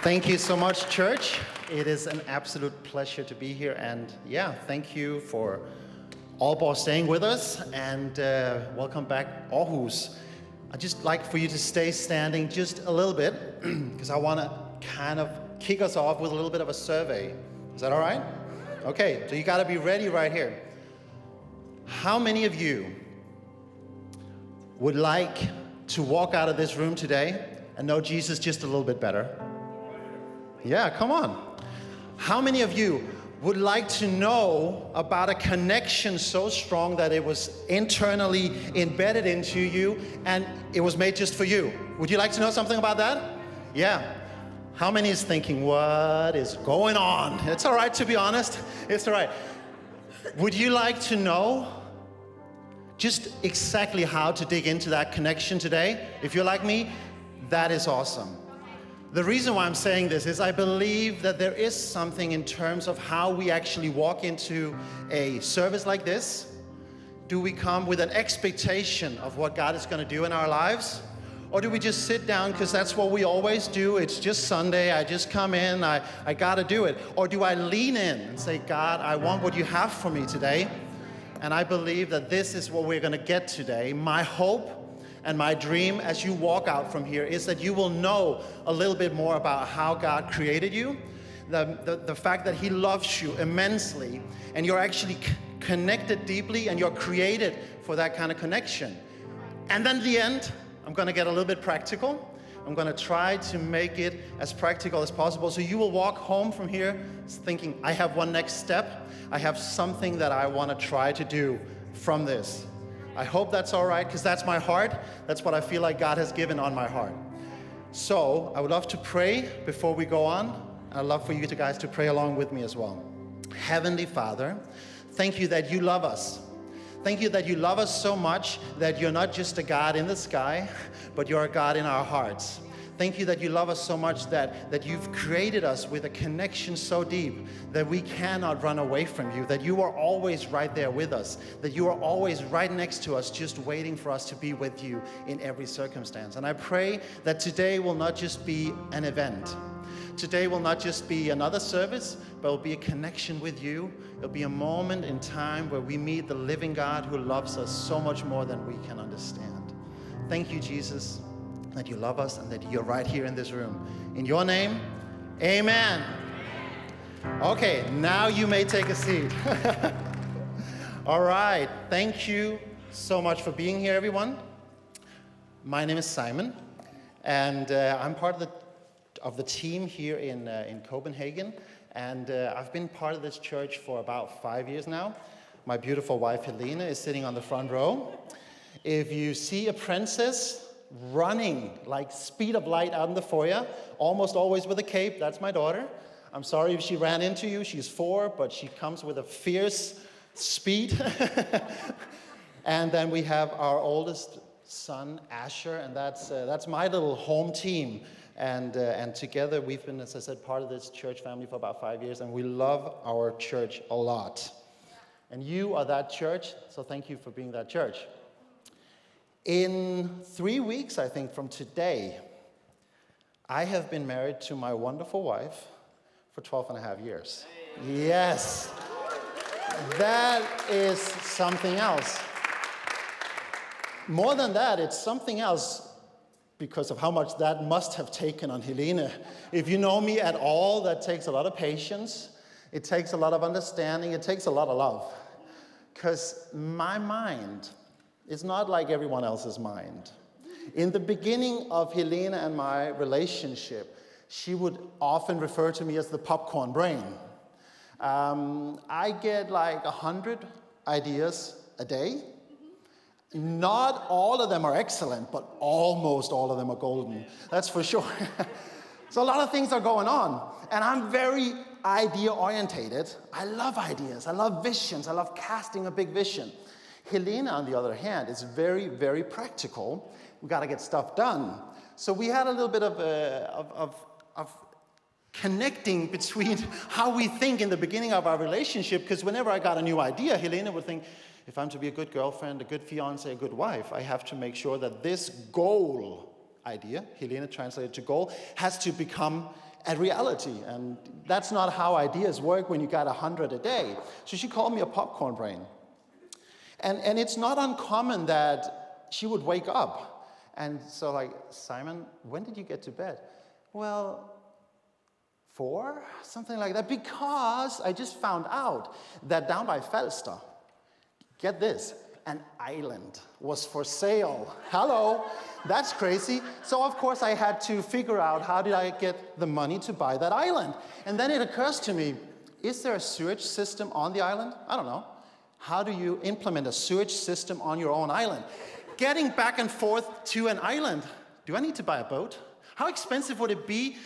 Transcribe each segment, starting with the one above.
Thank you so much, church. It is an absolute pleasure to be here. And yeah, thank you for all staying with us. And welcome back, Aarhus. I'd just like for you to stay standing just a little bit because I want to kind of kick us off with a little bit of a survey. Is that all right? Okay, so you got to be ready right here. How many of you would like to walk out of this room today and know Jesus just a little bit better? Yeah, come on. How many of you would like to know about a connection so strong that it was internally embedded into you and it was made just for you? Would you like to know something about that? Yeah. How many is thinking, what is going on? It's all right to be honest. It's all right. Would you like to know just exactly how to dig into that connection today? If you're like me, that is awesome. The reason why I'm saying this is I believe that there is something in terms of how we actually walk into a service like this. Do we come with an expectation of what God is going to do in our lives? Or do we just sit down because that's what we always do? It's just Sunday, I just come in, I got to do it. Or do I lean in and say, God, I want what you have for me today? And I believe that this is what we're going to get today. My hope and my dream as you walk out from here is that you will know a little bit more about how God created you, the fact that He loves you immensely, and you're actually connected deeply, and you're created for that kind of connection. And then at the end, I'm going to get a little bit practical. I'm going to try to make it as practical as possible. So you will walk home from here thinking, I have one next step. I have something that I want to try to do from this. I hope that's all right, because that's my heart. That's what I feel like God has given on my heart. So I would love to pray before we go on. And I'd love for you guys to pray along with me as well. Heavenly Father, thank you that you love us. Thank you that you love us so much that you're not just a God in the sky, but you're a God in our hearts. Thank you that you love us so much that you've created us with a connection so deep that we cannot run away from you, that you are always right there with us, that you are always right next to us, just waiting for us to be with you in every circumstance. And I pray that today will not just be an event. Today will not just be another service, but it will be a connection with you. It will be a moment in time where we meet the living God who loves us so much more than we can understand. Thank you, Jesus, that you love us and that you're right here in this room. In your name, amen. Okay, now you may take a seat. All right, thank you so much for being here, everyone. My name is Simon, and I'm part of the team here in Copenhagen, and I've been part of this church for about 5 years now. My beautiful wife, Helena, is sitting on the front row. If you see a princess running like speed of light out in the foyer, almost always with a cape, that's my daughter. I'm sorry if she ran into you. She's 4, but she comes with a fierce speed. And then we have our oldest son, Asher, and that's my little home team. And together we've been, as I said, part of this church family for about 5 years, and we love our church a lot. And you are that church, so thank you for being that church. In 3 weeks, I think, from today, I have been married to my wonderful wife for 12 and a half years. Yes, that is something else. More than that, it's something else because of how much that must have taken on Helena. If you know me at all, that takes a lot of patience. It takes a lot of understanding. It takes a lot of love. Because my mind is not like everyone else's mind. In the beginning of Helena and my relationship, she would often refer to me as the popcorn brain. I get like 100 ideas a day. Not all of them are excellent, but almost all of them are golden. That's for sure. So a lot of things are going on. And I'm very idea-orientated. I love ideas. I love visions. I love casting a big vision. Helena, on the other hand, is very, very practical. We got to get stuff done. So we had a little bit of connecting between how we think in the beginning of our relationship, because whenever I got a new idea, Helena would think, if I'm to be a good girlfriend, a good fiance, a good wife, I have to make sure that this goal idea, Helena translated to goal, has to become at reality. And that's not how ideas work when you got 100 a day. So she called me a popcorn brain. And it's not uncommon that she would wake up. And so like, Simon, when did you get to bed? Well, 4, something like that. Because I just found out that down by Falster, get this, an island was for sale. Hello, that's crazy. So of course I had to figure out how did I get the money to buy that island. And then it occurs to me, is there a sewage system on the island? I don't know. How do you implement a sewage system on your own island? Getting back and forth to an island, do I need to buy a boat? How expensive would it be?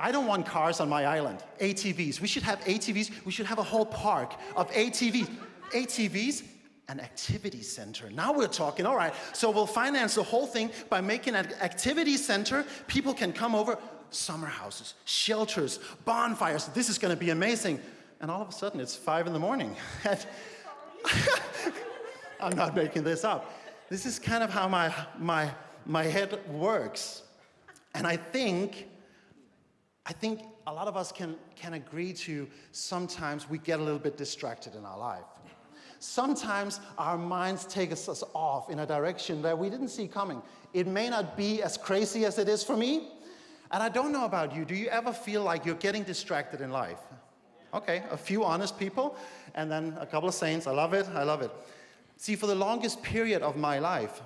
I don't want cars on my island. ATVs. We should have ATVs. We should have a whole park of ATVs. ATVs, an activity center. Now we're talking, all right. So we'll finance the whole thing by making an activity center. People can come over, summer houses, shelters, bonfires. This is going to be amazing. And all of a sudden, it's 5 in the morning. I'm not making this up. This is kind of how my head works. And I think a lot of us can agree to sometimes we get a little bit distracted in our life. Sometimes our minds take us off in a direction that we didn't see coming. It may not be as crazy as it is for me. And I don't know about you. Do you ever feel like you're getting distracted in life? Okay, a few honest people, and then a couple of saints. I love it, I love it. See, for the longest period of my life,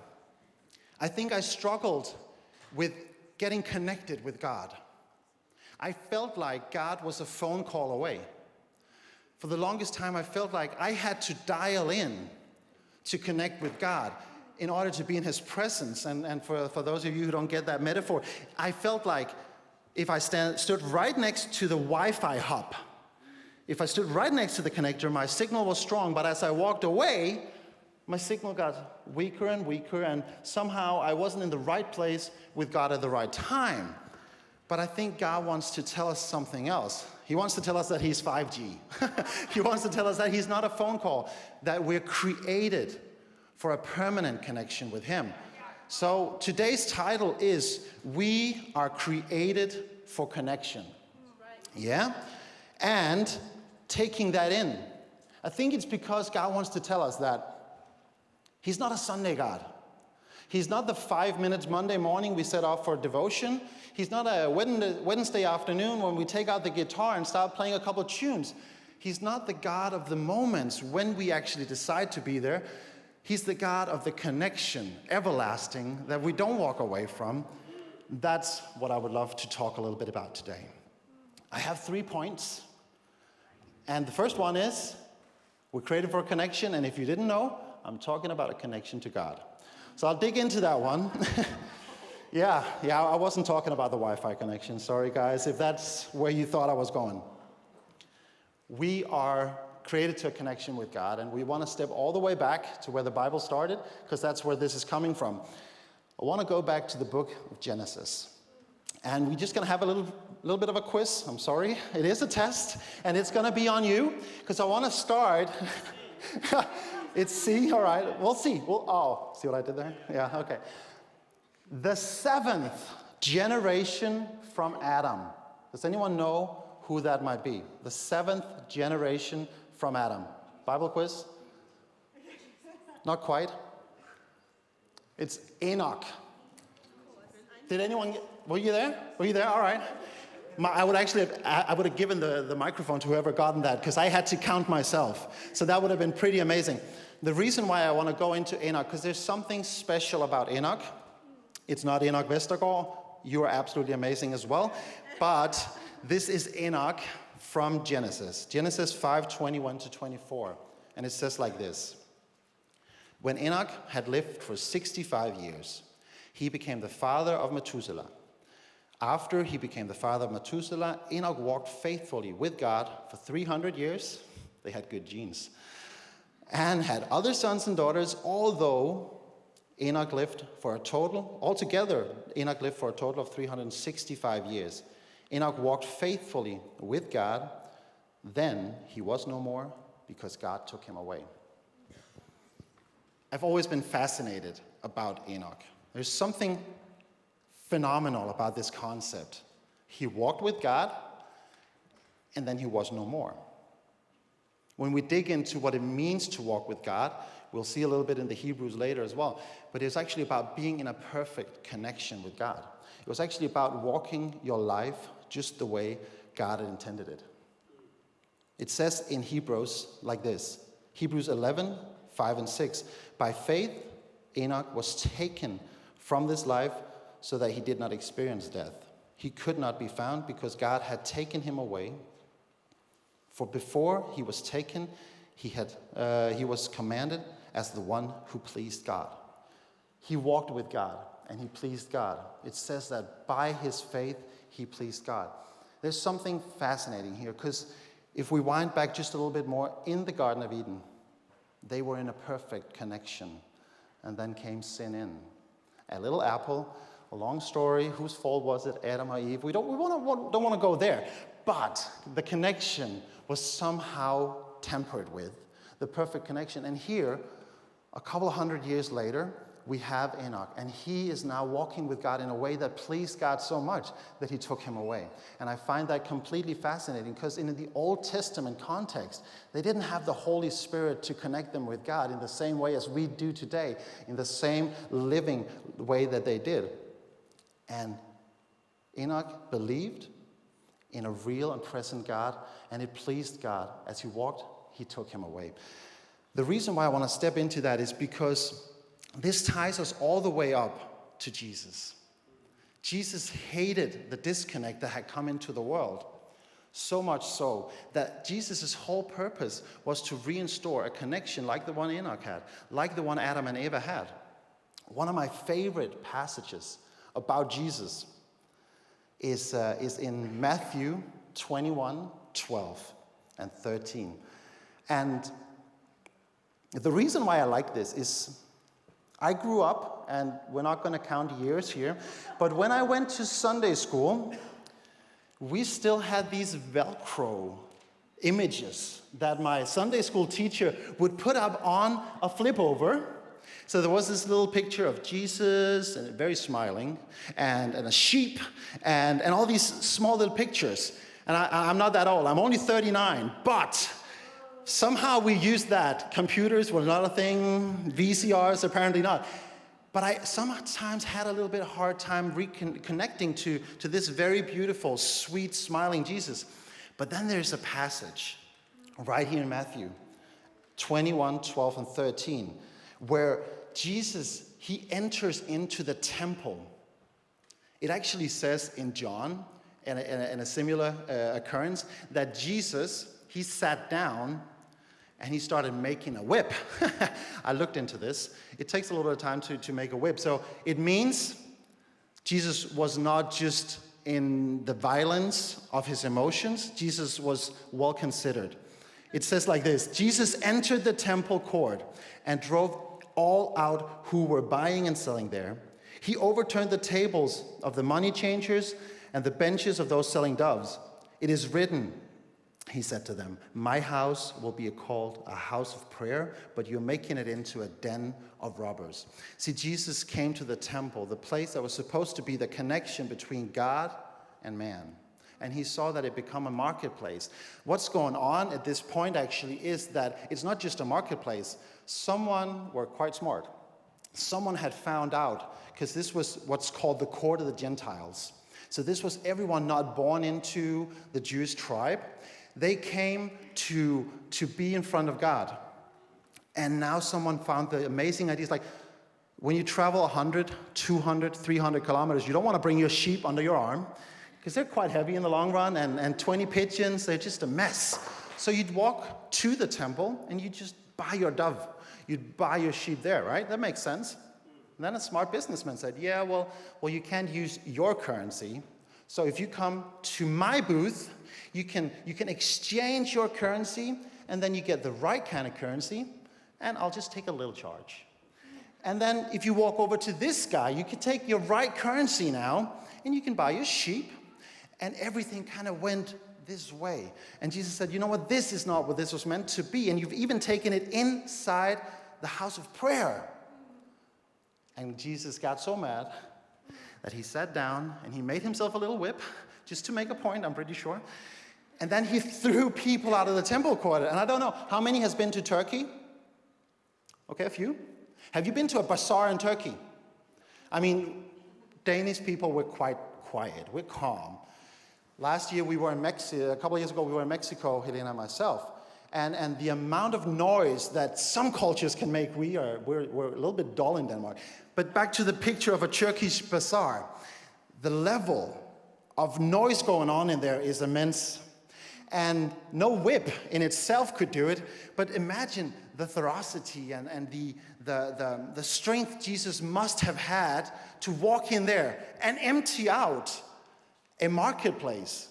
I think I struggled with getting connected with God. I felt like God was a phone call away. For the longest time, I felt like I had to dial in to connect with God in order to be in His presence. And for those of you who don't get that metaphor, I felt like if I stood right next to the Wi-Fi hub, if I stood right next to the connector, my signal was strong, but as I walked away, my signal got weaker and weaker, and somehow I wasn't in the right place with God at the right time. But I think God wants to tell us something else. He wants to tell us that He's 5G. He wants to tell us that He's not a phone call, that we're created for a permanent connection with Him. So today's title is, We Are Created for Connection. Yeah? And taking that in. I think it's because God wants to tell us that He's not a Sunday God. He's not the 5 minutes Monday morning we set off for devotion. He's not a Wednesday afternoon when we take out the guitar and start playing a couple tunes. He's not the God of the moments when we actually decide to be there. He's the God of the connection, everlasting, that we don't walk away from. That's what I would love to talk a little bit about today. I have 3 points. And the first one is, we're created for a connection, and if you didn't know, I'm talking about a connection to God. So I'll dig into that one. Yeah, I wasn't talking about the Wi-Fi connection. Sorry, guys, if that's where you thought I was going. We are created to a connection with God, and we want to step all the way back to where the Bible started, because that's where this is coming from. I want to go back to the book of Genesis. And we're just going to have a little bit of a quiz. I'm sorry. It is a test, and it's going to be on you, because I want to start. It's C, all right. We'll see. See what I did there? Yeah, okay. The 7th generation from Adam. Does anyone know who that might be? The 7th generation from Adam. Bible quiz? Not quite. It's Enoch. Did anyone were you there? Were you there? All right. I would have given the microphone to whoever gotten that, because I had to count myself. So that would have been pretty amazing. The reason why I want to go into Enoch, because there's something special about Enoch. It's not Enoch Vestergaard. You are absolutely amazing as well. But this is Enoch from Genesis. Genesis 5:21 to 24. And it says like this. When Enoch had lived for 65 years, he became the father of Methuselah. After he became the father of Methuselah, Enoch walked faithfully with God for 300 years. They had good genes. And had other sons and daughters, although Enoch lived for a total, altogether, Enoch lived for a total of 365 years. Enoch walked faithfully with God. Then he was no more, because God took him away. I've always been fascinated about Enoch. There's something phenomenal about this concept. he walked with God, and then he was no more. When we dig into what it means to walk with God, we'll see a little bit in the Hebrews later as well, but it's actually about being in a perfect connection with God. It was actually about walking your life just the way God had intended it. It says in Hebrews like this, Hebrews 11, 5 and 6, by faith, Enoch was taken from this life so that he did not experience death. He could not be found because God had taken him away. For before he was taken, he was commanded as the one who pleased God. He walked with God and he pleased God. It says that by his faith, he pleased God. There's something fascinating here, because if we wind back just a little bit more, in the Garden of Eden, they were in a perfect connection, and then came sin in. A little apple, a long story. Whose fault was it, Adam or Eve? We don't want to go there. But the connection was somehow tempered with the perfect connection. And here, a couple of hundred years later, we have Enoch, and he is now walking with God in a way that pleased God so much that he took him away. And I find that completely fascinating, because in the Old Testament context, they didn't have the Holy Spirit to connect them with God in the same way as we do today, in the same living way that they did. And Enoch believed in a real and present God, and it pleased God. As he walked, he took him away. The reason why I want to step into that is because this ties us all the way up to Jesus. Jesus hated the disconnect that had come into the world, so much so that Jesus' whole purpose was to reinstore a connection like the one Enoch had, like the one Adam and Eva had. One of my favorite passages about Jesus is in Matthew 21, 12 and 13. And the reason why I like this is I grew up, and we're not going to count years here, but when I went to Sunday school, we still had these Velcro images that my Sunday school teacher would put up on a flip over. So there was this little picture of Jesus, and very smiling, and a sheep, and all these small little pictures. And I'm not that old. I'm only 39, but somehow we used that. Computers were not a thing. VCRs, apparently not. But I sometimes had a little bit hard time reconnecting to this very beautiful, sweet, smiling Jesus. But then there's a passage right here in Matthew 21, 12, and 13, where Jesus, he enters into the temple. It actually says in John, in a similar occurrence, that Jesus, he sat down and he started making a whip. I looked into this. It takes a little bit of time to make a whip. So it means Jesus was not just in the violence of his emotions. Jesus was well considered. It says like this: Jesus entered the temple court and drove all out who were buying and selling there. He overturned the tables of the money changers and the benches of those selling doves. It is written, he said to them, my house will be called a house of prayer, but you're making it into a den of robbers. See, Jesus came to the temple, the place that was supposed to be the connection between God and man. And he saw that it become a marketplace. What's going on at this point actually is that it's not just a marketplace. Someone were quite smart. Someone had found out, because this was what's called the court of the Gentiles. So this was everyone not born into the Jewish tribe. They came to be in front of God. And now someone found the amazing ideas, like when you travel 100, 200, 300 kilometers, you don't want to bring your sheep under your arm, because they're quite heavy in the long run, and 20 pigeons, they're just a mess. So you'd walk to the temple, and you'd just buy your dove. You'd buy your sheep there, right? That makes sense. And then a smart businessman said, yeah, well, you can't use your currency. So if you come to my booth, you can exchange your currency, and then you get the right kind of currency, and I'll just take a little charge. And then if you walk over to this guy, you can take your right currency now, and you can buy your sheep. And everything kind of went this way. And Jesus said, you know what? This is not what this was meant to be. And you've even taken it inside the house of prayer. And Jesus got so mad that he sat down and he made himself a little whip, just to make a point, I'm pretty sure. And then he threw people out of the temple court. And I don't know, how many has been to Turkey? Okay, a few. Have you been to a bazaar in Turkey? I mean, Danish people were quite quiet, we're calm. Last year we were in Mexico, a couple of years ago we were in Mexico, Helena and myself. And the amount of noise that some cultures can make, we're a little bit dull in Denmark. But back to the picture of a Turkish bazaar, the level of noise going on in there is immense. And no whip in itself could do it, but imagine the ferocity and the strength Jesus must have had to walk in there and empty out a marketplace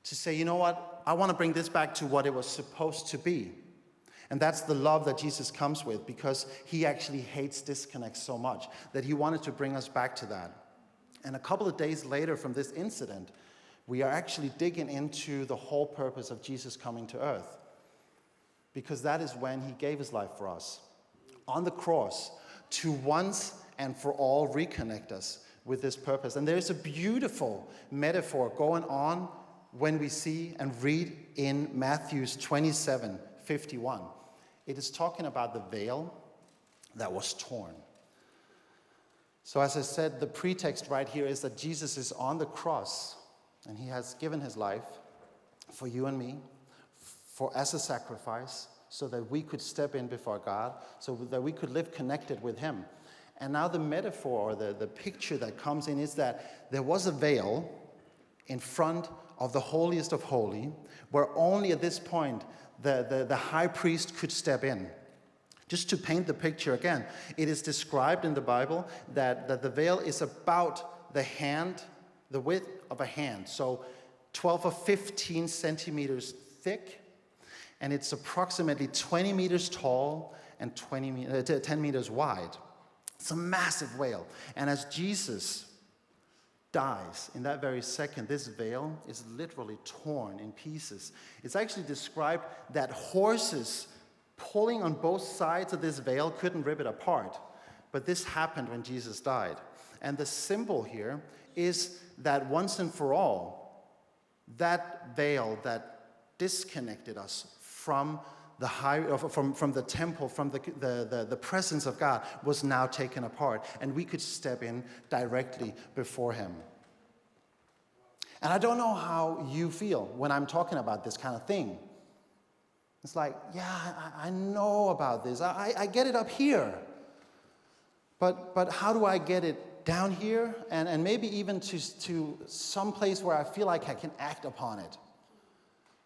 to say, you know what, I want to bring this back to what it was supposed to be. And that's the love that Jesus comes with, because he actually hates disconnect so much that he wanted to bring us back to that. And a couple of days later from this incident, we are actually digging into the whole purpose of Jesus coming to earth. Because that is when he gave his life for us on the cross to once and for all reconnect us with this purpose. And there's a beautiful metaphor going on when we see and read in Matthew 27:51. It is talking about the veil that was torn. So as I said, the pretext right here is that Jesus is on the cross and he has given his life for you and me, as a sacrifice, so that we could step in before God, so that we could live connected with him. And now the metaphor, or the picture that comes in, is that there was a veil in front of the holiest of holy, where only at this point the high priest could step in. Just to paint the picture again, it is described in the Bible that the veil is about the width of a hand, so 12 or 15 centimeters thick, and it's approximately 20 meters tall and 10 meters wide. It's a massive veil. And as Jesus dies, in that very second, this veil is literally torn in pieces. It's actually described that horses pulling on both sides of this veil couldn't rip it apart. But this happened when Jesus died. And the symbol here is that once and for all, that veil that disconnected us from from the temple, from the presence of God, was now taken apart, and we could step in directly before him. And I don't know how you feel when I'm talking about this kind of thing. It's like, yeah, I know about this. I get it up here. But how do I get it down here? And maybe even to some place where I feel like I can act upon it.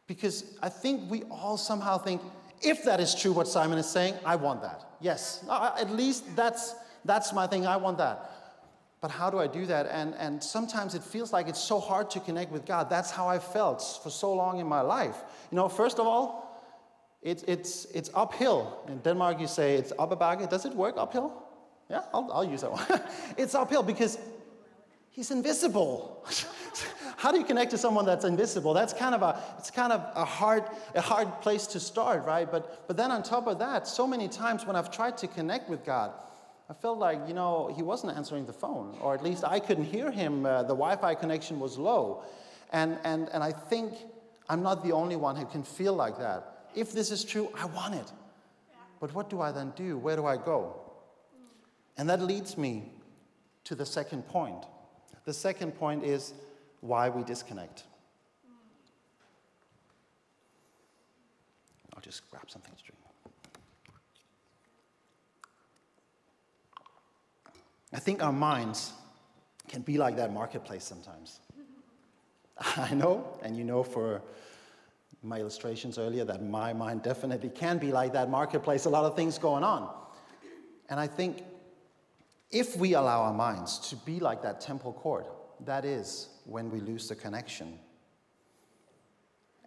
Because I think we all somehow think, if that is true what Simon is saying, I want that. Yes, at least that's my thing, I want that. But how do I do that? And sometimes it feels like it's so hard to connect with God. That's how I felt for so long in my life. You know, first of all, it's uphill. In Denmark you say it's op ad bakke. Does it work uphill? Yeah, I'll use that one. It's uphill because he's invisible. How do you connect to someone that's invisible? That's kind of a hard place to start, right? But then on top of that, so many times when I've tried to connect with God, I felt like, you know, he wasn't answering the phone, or at least I couldn't hear him. The Wi-Fi connection was low. And I think I'm not the only one who can feel like that. If this is true, I want it. But what do I then do? Where do I go? And that leads me to the second point. The second point is why we disconnect. I'll just grab something to drink. I think our minds can be like that marketplace sometimes. I know, and you know for my illustrations earlier, that my mind definitely can be like that marketplace, a lot of things going on. And I think if we allow our minds to be like that temple court, that is when we lose the connection.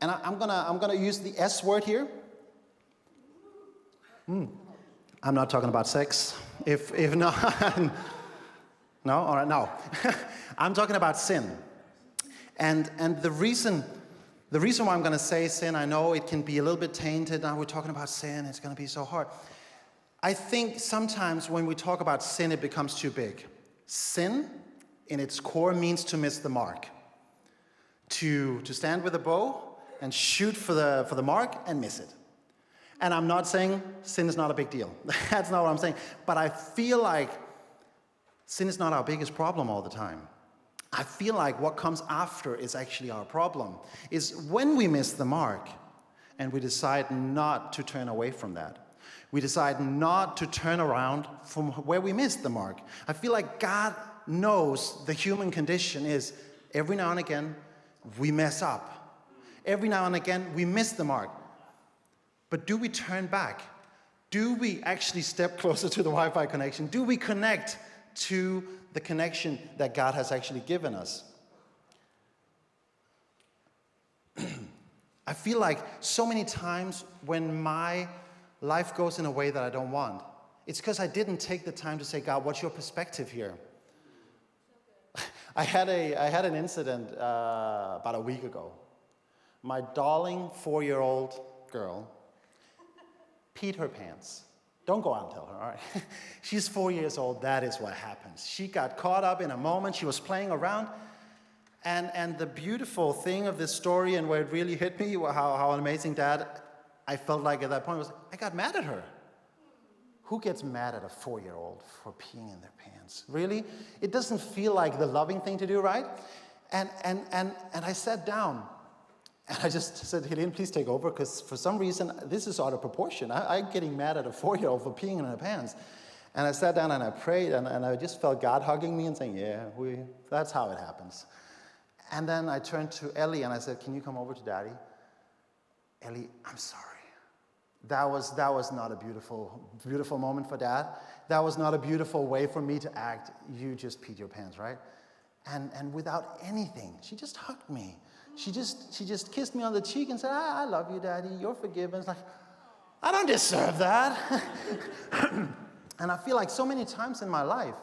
And I'm gonna use the S word here. I'm not talking about sex. If not, no, all right, no. I'm talking about sin. And the reason why I'm going to say sin, I know it can be a little bit tainted. Now we're talking about sin, it's going to be so hard. I think sometimes when we talk about sin, it becomes too big. Sin in its core means to miss the mark. To stand with a bow and shoot for the mark and miss it. And I'm not saying sin is not a big deal. That's not what I'm saying. But I feel like sin is not our biggest problem all the time. I feel like what comes after is actually our problem. Is when we miss the mark and we decide not to turn away from that. We decide not to turn around from where we missed the mark. I feel like God knows the human condition is every now and again we mess up. Every now and again we miss the mark. But do we turn back? Do we actually step closer to the Wi-Fi connection? Do we connect to the connection that God has actually given us? I feel like so many times when my life goes in a way that I don't want, it's because I didn't take the time to say, God, what's your perspective here? I had an incident about a week ago. My darling 4-year-old girl peed her pants. Don't go out and tell her, all right? She's 4 years old, that is what happens. She got caught up in a moment, she was playing around, and the beautiful thing of this story and where it really hit me, how an amazing dad I felt like at that point was, I got mad at her. Who gets mad at a 4-year-old for peeing in their pants? Really? It doesn't feel like the loving thing to do, right? And I sat down, and I just said, Helene, please take over, because for some reason, this is out of proportion. I'm getting mad at a 4-year-old for peeing in her pants. And I sat down and I prayed, and I just felt God hugging me and saying, yeah, that's how it happens. And then I turned to Ellie and I said, can you come over to Daddy? Ellie, I'm sorry. That was not a beautiful moment for Dad. That was not a beautiful way for me to act. You just peed your pants, right? And without anything, she just hugged me. She just kissed me on the cheek and said, I love you, Daddy. You're forgiven. It's like, I don't deserve that. And I feel like so many times in my life,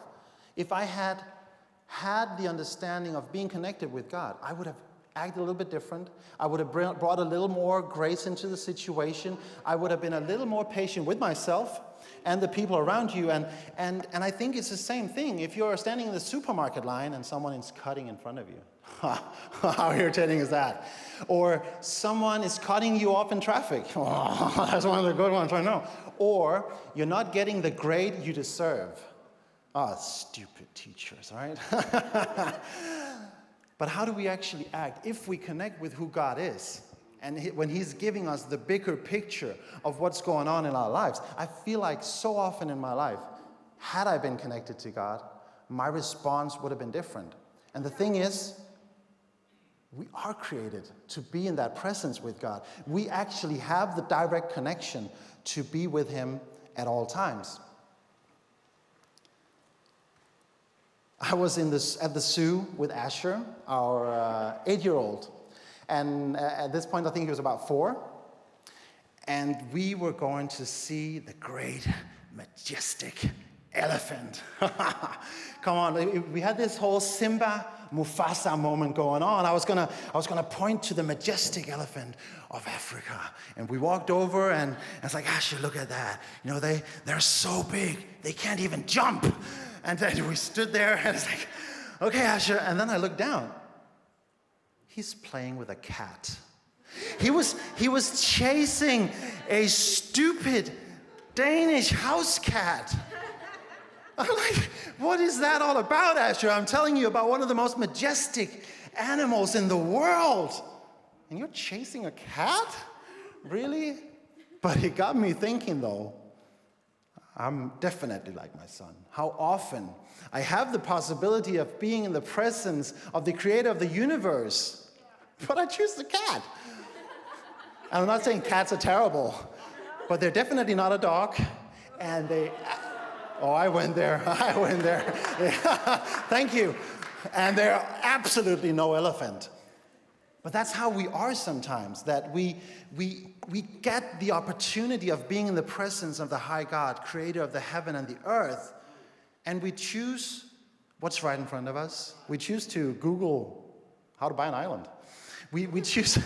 if I had the understanding of being connected with God, I would have acted a little bit different. I would have brought a little more grace into the situation. I would have been a little more patient with myself and the people around you. And I think it's the same thing. If you're standing in the supermarket line and someone is cutting in front of you, how irritating is that? Or someone is cutting you off in traffic. Oh, that's one of the good ones, I know. Or you're not getting the grade you deserve. Oh, stupid teachers, right? But how do we actually act if we connect with who God is? And when He's giving us the bigger picture of what's going on in our lives, I feel like so often in my life, had I been connected to God, my response would have been different. And the thing is, we are created to be in that presence with God. We actually have the direct connection to be with Him at all times. I was at the zoo with Asher, our 8-year-old. And at this point, I think he was about 4. And we were going to see the great, majestic elephant. Come on, we had this whole Simba Mufasa moment going on. I was gonna point to the majestic elephant of Africa. And we walked over and it's like, Asher, look at that. You know, they're so big, they can't even jump. And then we stood there and it's like, okay, Asher. And then I looked down. He's playing with a cat. He was chasing a stupid Danish house cat. I'm like, what is that all about, Asher? I'm telling you about one of the most majestic animals in the world. And you're chasing a cat? Really? But it got me thinking, though. I'm definitely like my son. How often I have the possibility of being in the presence of the creator of the universe, but I choose the cat. And I'm not saying cats are terrible, but they're definitely not a dog. And I went there. Yeah. Thank you. And they're absolutely no elephant. But that's how we are sometimes, that we get the opportunity of being in the presence of the high God, creator of the heaven and the earth, and we choose what's right in front of us. We choose to Google how to buy an island. We choose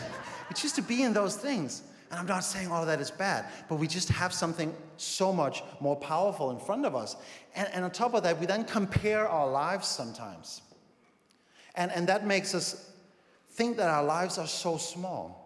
to be in those things. And I'm not saying all of that is bad, but we just have something so much more powerful in front of us. And on top of that, we then compare our lives sometimes. And that makes us think that our lives are so small.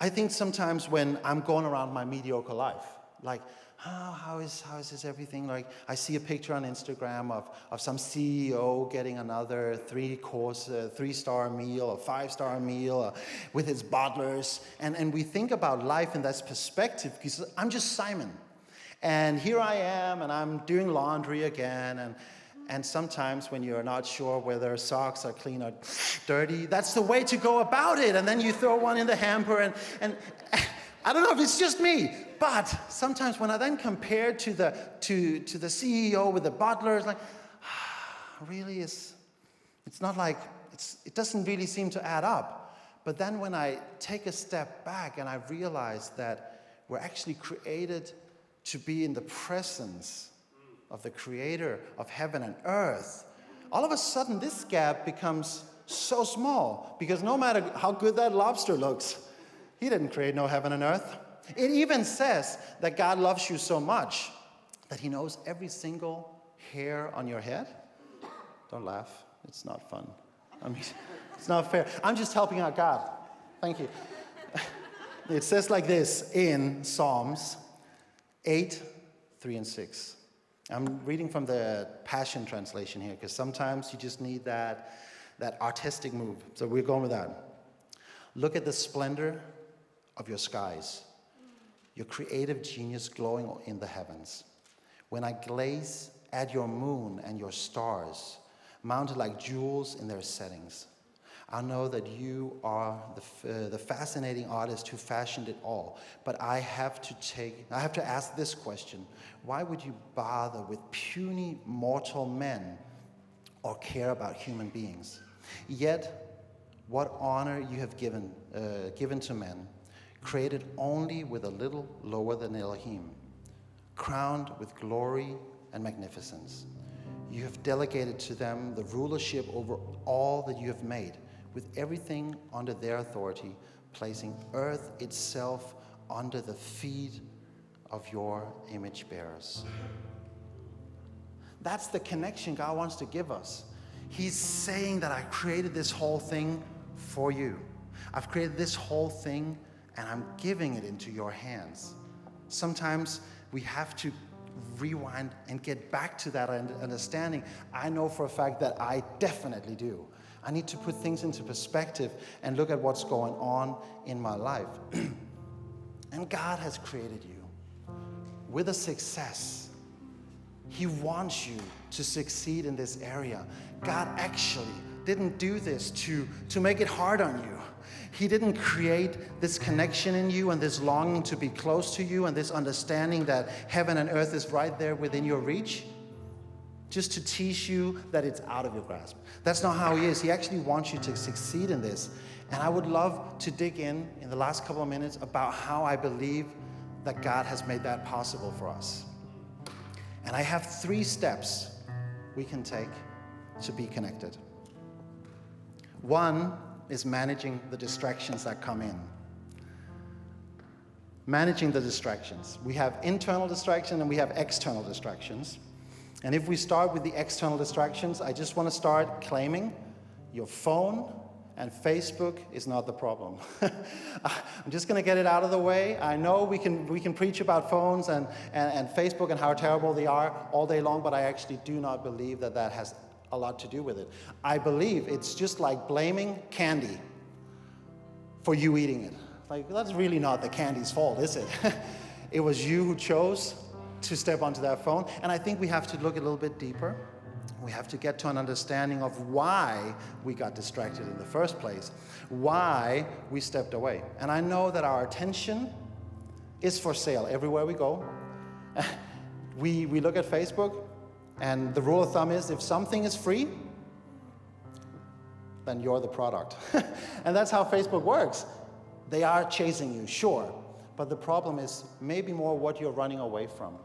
I think sometimes when I'm going around my mediocre life, like, how is this everything? Like, I see a picture on Instagram of some CEO getting another 3-star meal, a 5-star meal with his butlers. And we think about life in that perspective because I'm just Simon. And here I am, and I'm doing laundry again. And sometimes when you're not sure whether socks are clean or dirty, that's the way to go about it. And then you throw one in the hamper, and I don't know if it's just me, but sometimes when I then compare to the CEO with the butler, it's like, really, it's not like, it doesn't really seem to add up. But then when I take a step back and I realize that we're actually created to be in the presence of the Creator of heaven and earth, all of a sudden this gap becomes so small, because no matter how good that lobster looks, he didn't create no heaven and earth. It even says that God loves you so much that he knows every single hair on your head. Don't laugh. It's not fun. I mean, it's not fair. I'm just helping out God. Thank you. It says like this in Psalms 8, 3 and 6. I'm reading from the Passion Translation here, because sometimes you just need that artistic move. So we're going with that. Look at the splendor of your skies, your creative genius glowing in the heavens. When I gaze at your moon and your stars, mounted like jewels in their settings, I know that you are the fascinating artist who fashioned it all. But I have to ask this question: why would you bother with puny mortal men or care about human beings? Yet, what honor you have given to men, created only with a little lower than Elohim, crowned with glory and magnificence. You have delegated to them the rulership over all that you have made, with everything under their authority, placing earth itself under the feet of your image bearers. That's the connection God wants to give us. He's saying that I created this whole thing for you. I've created this whole thing, and I'm giving it into your hands. Sometimes we have to rewind and get back to that understanding. I know for a fact that I definitely do. I need to put things into perspective and look at what's going on in my life. And God has created you with a success. He wants you to succeed in this area. God actually didn't do this to make it hard on you. He didn't create this connection in you and this longing to be close to you and this understanding that heaven and earth is right there within your reach just to teach you that it's out of your grasp. That's not how he is. He actually wants you to succeed in this. And I would love to dig in the last couple of minutes about how I believe that God has made that possible for us. And I have 3 steps we can take to be connected. One is managing the distractions that come in. Managing the distractions. We have internal distractions and we have external distractions. And if we start with the external distractions, I just want to start claiming your phone and Facebook is not the problem. I'm just going to get it out of the way. I know we can preach about phones and Facebook and how terrible they are all day long, but I actually do not believe that has a lot to do with it. I believe it's just like blaming candy for you eating it. Like, that's really not the candy's fault, is it? It was you who chose to step onto that phone. And I think we have to look a little bit deeper. We have to get to an understanding of why we got distracted in the first place, why we stepped away. And I know that our attention is for sale everywhere we go. We look at Facebook, and the rule of thumb is if something is free, then you're the product. And that's how Facebook works. They are chasing you, sure. But the problem is maybe more what you're running away from.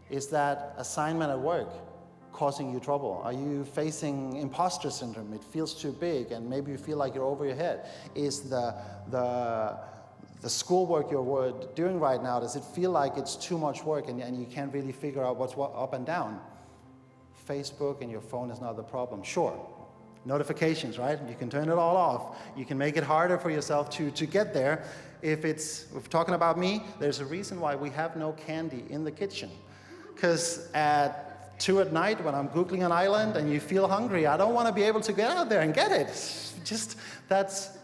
Is that assignment at work causing you trouble? Are you facing imposter syndrome? It feels too big and maybe you feel like you're over your head. Is the schoolwork you're doing right now, does it feel like it's too much work and you can't really figure out what's what up and down? Facebook and your phone is not the problem, sure. Notifications, right? You can turn it all off. You can make it harder for yourself to get there. If we're talking about me, there's a reason why we have no candy in the kitchen. Because at 2 at night, when I'm Googling an island and you feel hungry, I don't want to be able to get out there and get it. Just, that's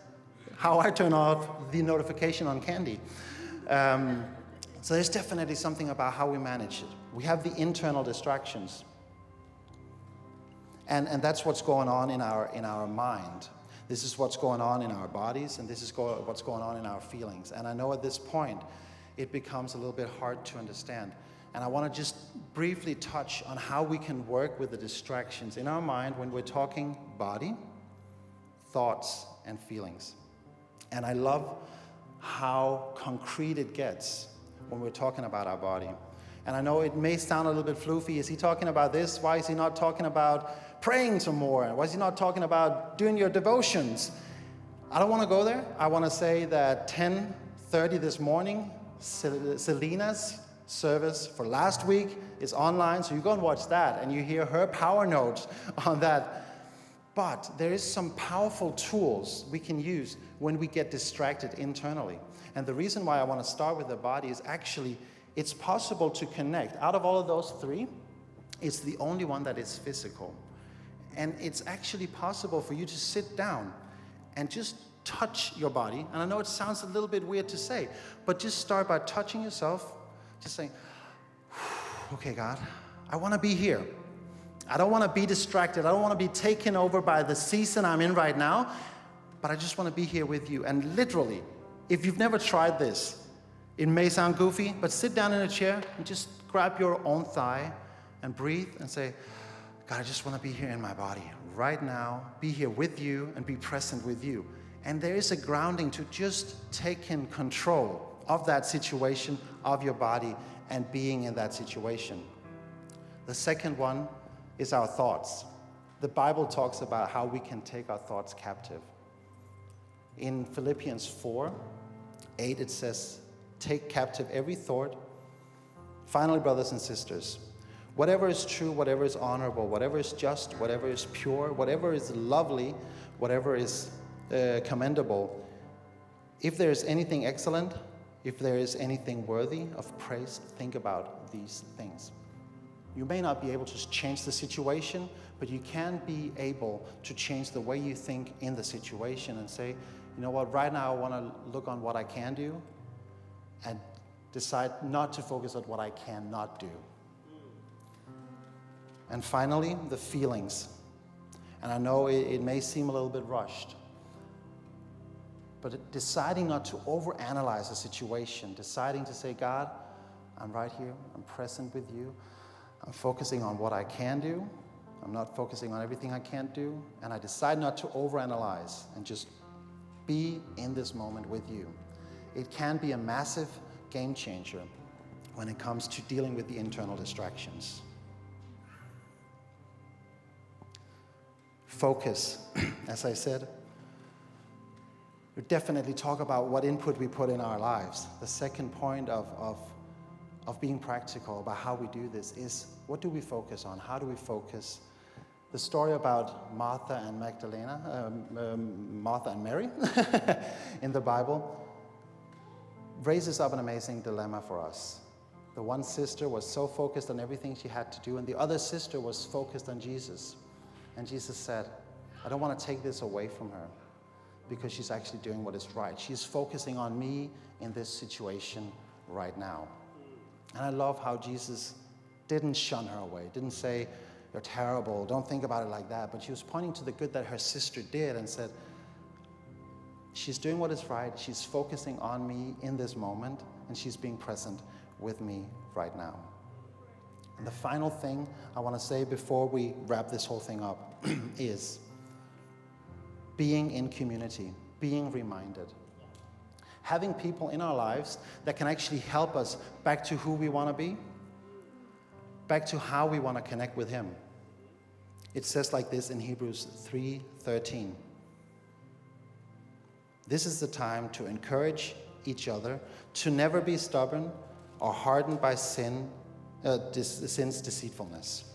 how I turn off the notification on candy. So there's definitely something about how we manage it. We have the internal distractions. And that's what's going on in our mind. This is what's going on in our bodies, and this is what's going on in our feelings. And I know at this point, it becomes a little bit hard to understand. And I want to just briefly touch on how we can work with the distractions in our mind when we're talking body, thoughts, and feelings. And I love how concrete it gets when we're talking about our body. And I know it may sound a little bit floofy. Is he talking about this? Why is he not talking about praying some more? Why is he not talking about doing your devotions? I don't want to go there. I want to say that 10:30 this morning, Selena's service for last week is online. So you go and watch that, and you hear her power notes on that. But there is some powerful tools we can use when we get distracted internally. And the reason why I want to start with the body is actually it's possible to connect. Out of all of those three, it's the only one that is physical. And it's actually possible for you to sit down and just touch your body. And I know it sounds a little bit weird to say, but just start by touching yourself, just saying, okay, God, I want to be here. I don't want to be distracted. I don't want to be taken over by the season I'm in right now, but I just want to be here with you. And literally, if you've never tried this, it may sound goofy, but sit down in a chair and just grab your own thigh and breathe and say, God, I just want to be here in my body right now, be here with you and be present with you. And there is a grounding to just taking control of that situation, of your body, and being in that situation. The second one is our thoughts. The Bible talks about how we can take our thoughts captive. In Philippians 4:8, it says, take captive every thought. Finally, brothers and sisters, whatever is true, whatever is honorable, whatever is just, whatever is pure, whatever is lovely, whatever is commendable, if there is anything excellent, if there is anything worthy of praise, think about these things. You may not be able to change the situation, but you can be able to change the way you think in the situation and say, you know what, right now I want to look on what I can do and decide not to focus on what I cannot do. And finally, the feelings. And I know it may seem a little bit rushed, but deciding not to overanalyze the situation, deciding to say, God, I'm right here, I'm present with you, I'm focusing on what I can do, I'm not focusing on everything I can't do, and I decide not to overanalyze and just be in this moment with you. It can be a massive game changer when it comes to dealing with the internal distractions. Focus, as I said, we definitely talk about what input we put in our lives. The second point of being practical about how we do this is, what do we focus on? How do we focus? The story about Martha and Mary in the Bible raises up an amazing dilemma for us. The one sister was so focused on everything she had to do, and the other sister was focused on Jesus. And Jesus said, I don't want to take this away from her because she's actually doing what is right. She's focusing on me in this situation right now. And I love how Jesus didn't shun her away, didn't say, you're terrible, don't think about it like that. But she was pointing to the good that her sister did and said, she's doing what is right, she's focusing on me in this moment, and she's being present with me right now. And the final thing I want to say before we wrap this whole thing up is being in community, being reminded. Having people in our lives that can actually help us back to who we want to be, back to how we want to connect with Him. It says like this in Hebrews 3:13. This is the time to encourage each other, to never be stubborn or hardened by sin's deceitfulness.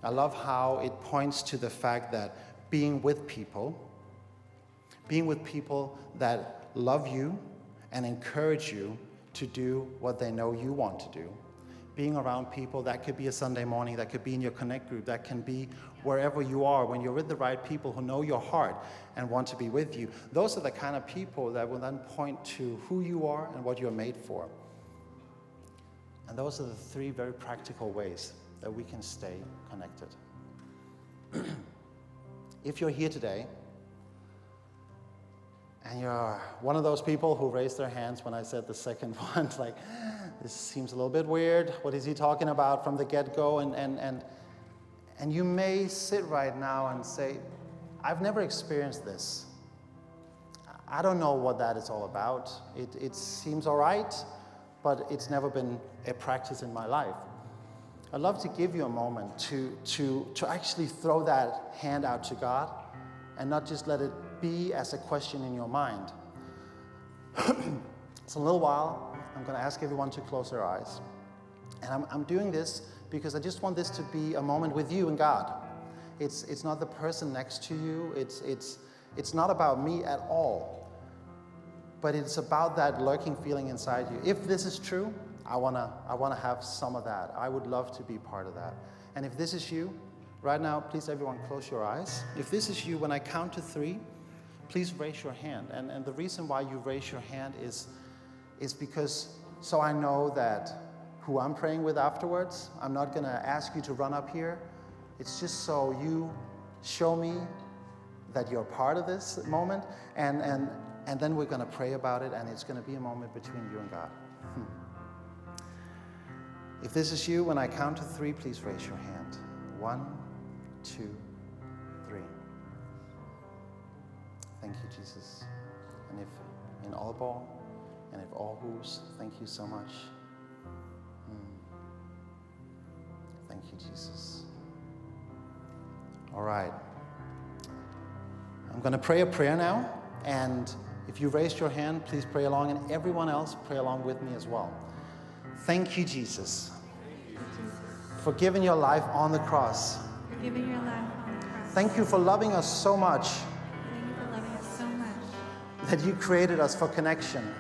I love how it points to the fact that being with people that love you and encourage you to do what they know you want to do. Being around people, that could be a Sunday morning, that could be in your Connect group, that can be wherever you are, when you're with the right people who know your heart and want to be with you. Those are the kind of people that will then point to who you are and what you're made for. And those are the three very practical ways that we can stay connected. If you're here today, and you're one of those people who raised their hands when I said the second one, like, this seems a little bit weird. What is he talking about from the get-go? And you may sit right now and say, I've never experienced this. I don't know what that is all about. It seems all right, but it's never been a practice in my life. I'd love to give you a moment to actually throw that hand out to God and not just let it be as a question in your mind. It's a little while. I'm going to ask everyone to close their eyes. And I'm doing this because I just want this to be a moment with you and God. It's not the person next to you. It's not about me at all. But it's about that lurking feeling inside you. If this is true, I wanna have some of that. I would love to be part of that. And if this is you, right now, please everyone close your eyes. If this is you, when I count to 3, please raise your hand. And the reason why you raise your hand is because so I know that who I'm praying with afterwards, I'm not gonna ask you to run up here. It's just so you show me that you're part of this moment, and then we're gonna pray about it, and it's gonna be a moment between you and God. If this is you, when I count to 3, please raise your hand. 1, 2, 3. Thank you, Jesus. And if in Aalborg, and if Aarhus, thank you so much. Thank you, Jesus. All right. I'm going to pray a prayer now, and if you raised your hand, please pray along, and everyone else pray along with me as well. Thank you, Jesus, for giving your life on the cross. Thank you for loving us so much that you created us for connection.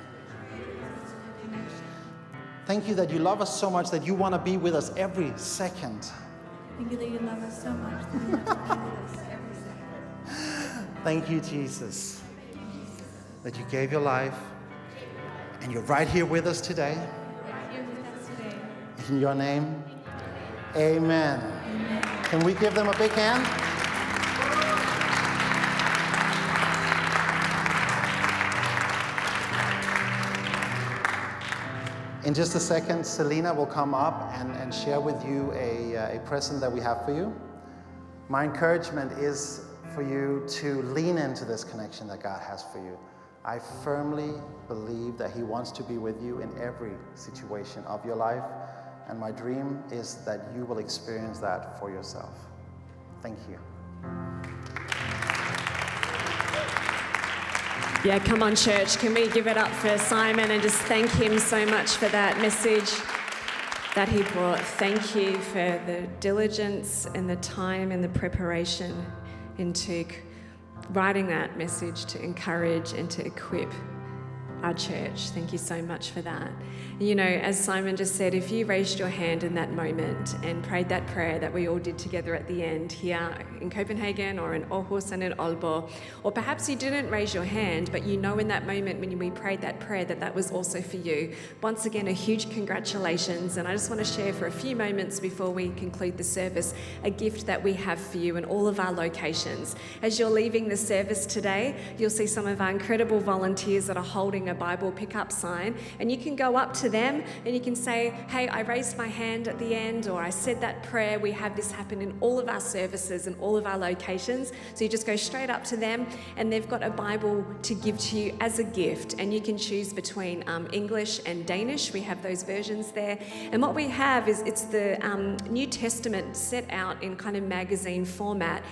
Thank you that you love us so much that you want to be with us every second. Thank you that you love us so much that you want to be with us every second. Thank you, Jesus, that you gave your life and you're right here with us today. In your name, amen. Amen. Can we give them a big hand? In just a second, Selena will come up and share with you a present that we have for you. My encouragement is for you to lean into this connection that God has for you. I firmly believe that He wants to be with you in every situation of your life, and my dream is that you will experience that for yourself. Thank you. Yeah, come on, church. Can we give it up for Simon and just thank him so much for that message that he brought. Thank you for the diligence and the time and the preparation into writing that message to encourage and to equip our church. Thank you so much for that. You know, as Simon just said, if you raised your hand in that moment and prayed that prayer that we all did together at the end here in Copenhagen or in Aarhus and in Aalborg, or perhaps you didn't raise your hand, but you know in that moment when we prayed that prayer that that was also for you, once again, a huge congratulations. And I just want to share for a few moments before we conclude the service, a gift that we have for you in all of our locations. As you're leaving the service today, you'll see some of our incredible volunteers that are holding a Bible pickup sign, and you can go up to them and you can say, hey, I raised my hand at the end, or I said that prayer. We have this happen in all of our services and all of our locations. So you just go straight up to them and they've got a Bible to give to you as a gift, and you can choose between English and Danish. We have those versions there, and what we have is it's the New Testament set out in kind of magazine format,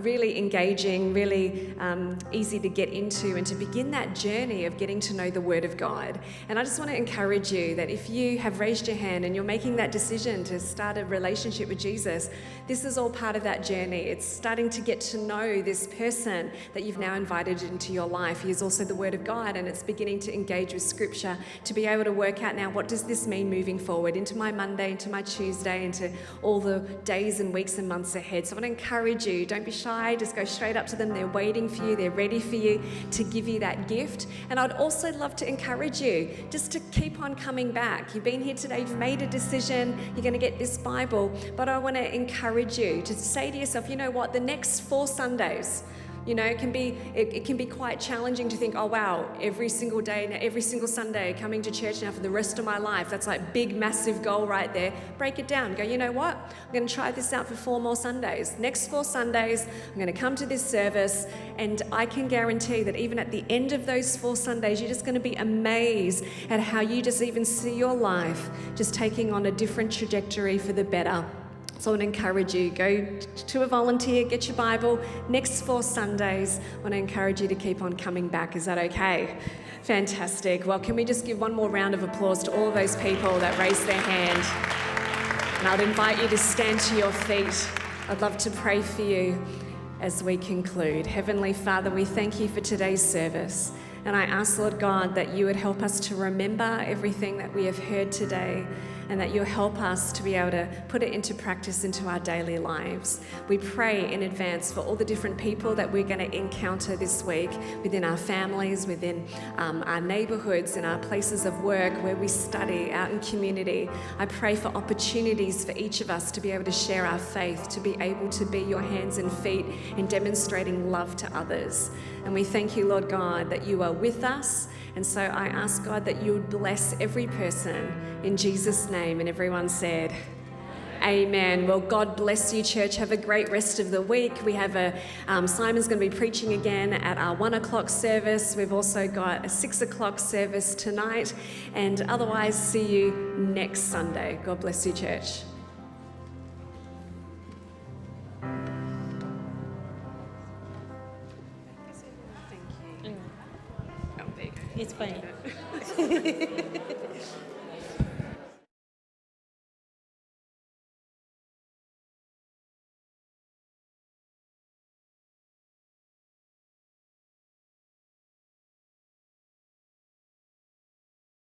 really engaging, really easy to get into, and to begin that journey of getting getting to know the Word of God. And I just want to encourage you that if you have raised your hand and you're making that decision to start a relationship with Jesus, this is all part of that journey. It's starting to get to know this person that you've now invited into your life. He is also the Word of God, and it's beginning to engage with Scripture to be able to work out now, what does this mean moving forward into my Monday, into my Tuesday, into all the days and weeks and months ahead. So I want to encourage you, don't be shy, just go straight up to them. They're waiting for you, they're ready for you to give you that gift. And I'd also love to encourage you just to keep on coming back. You've been here today, you've made a decision, you're going to get this Bible, but I want to encourage you to say to yourself, you know what, the next 4 Sundays, you know, it can be quite challenging to think, oh wow, every single day, every single Sunday, coming to church now for the rest of my life. That's like big, massive goal right there. Break it down. Go, you know what? I'm going to try this out for 4 more Sundays. Next 4 Sundays, I'm going to come to this service, and I can guarantee that even at the end of those 4 Sundays, you're just going to be amazed at how you just even see your life just taking on a different trajectory for the better. So I want to encourage you, go to a volunteer, get your Bible. Next 4 Sundays, I want to encourage you to keep on coming back. Is that okay? Fantastic. Well, can we just give one more round of applause to all of those people that raised their hand? And I'd invite you to stand to your feet. I'd love to pray for you as we conclude. Heavenly Father, we thank you for today's service. And I ask, Lord God, that you would help us to remember everything that we have heard today, and that you'll help us to be able to put it into practice into our daily lives. We pray in advance for all the different people that we're going to encounter this week within our families, within our neighbourhoods, in our places of work, where we study, out in community. I pray for opportunities for each of us to be able to share our faith, to be able to be your hands and feet in demonstrating love to others. And we thank you, Lord God, that you are with us. And so I ask, God, that you would bless every person in Jesus' name. And everyone said, amen. Well, God bless you, church. Have a great rest of the week. We have Simon's going to be preaching again at our 1 o'clock service. We've also got a 6 o'clock service tonight. And otherwise, see you next Sunday. God bless you, church. It's fine.